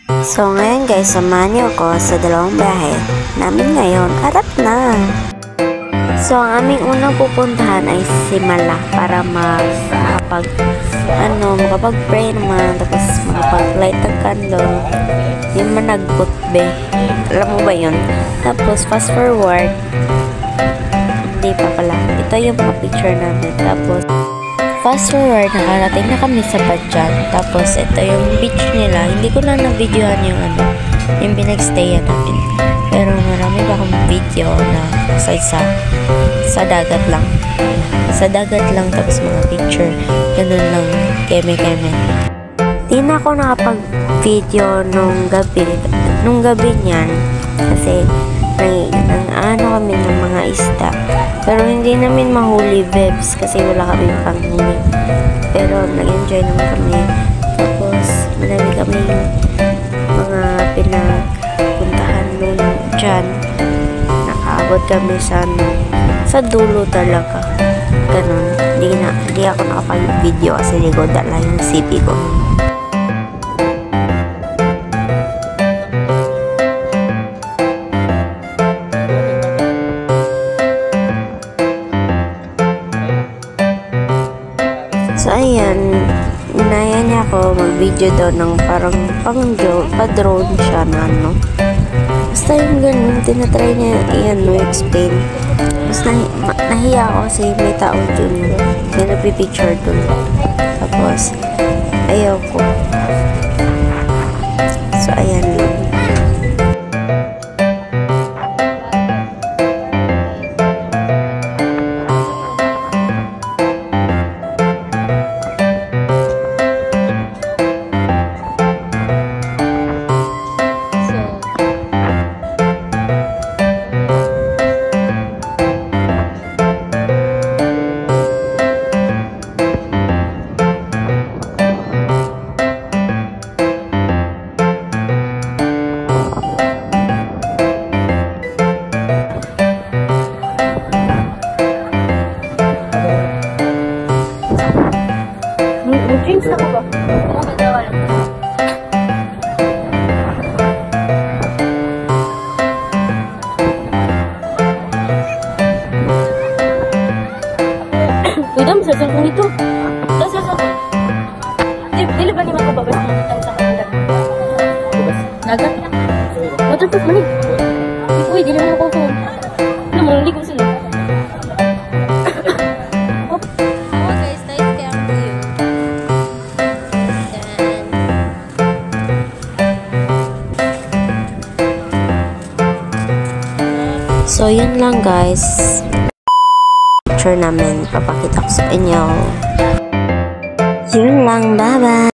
So ngayon guys, samahan niyo ako sa dalawang biyahe namin ngayon. Arap na! So ang aming unang pupuntahan ay Simala para makapag-pray naman, tapos makapag-light ng candle. Yung managbutbe. Alam mo ba yun? Tapos fast forward, hindi pa pala. Ito yung mga picture namin. Tapos fast forward, nakarating na kami sa Badjan. Tapos, ito yung beach nila. Hindi ko na na-videohan yung pinag-stayan namin. Pero marami pa akong video na sa dagat lang. Sa dagat lang, tapos mga picture. Ganun lang, keme-keme. Di na ako nakapag-video nung gabi niyan. Kasi, kami ng mga isda. Pero hindi namin mahuli vebs kasi wala kami panghuli. Pero nag-enjoy naman kami. Tapos marami kami mga pinagpuntahan nun dyan. Nakaabot kami sa dulo talaga. Ganun. Hindi ako nakapag-video kasi hindi ko dala yung CP ko. So, ayan, inaya niya ako mag-video daw ng parang pa-drone siya na Basta yung ganun, tinatry niya explain. Basta nahiya ako kasi may tao dun, may nagpipicture dun. Tapos, ayaw ko. So, ayan lang. Drinks ako ba? Uy, dami sa cellphone ito. Sa cellphone. Dili ba naman ko babas mo sa kanila? Nagat? Waterproof man eh. Uy, dili naman ako phone. Ano mo, hindi ko sila. So, yun lang guys. Picture namin. Papakita ko sa inyo. Yun lang. Bye-bye.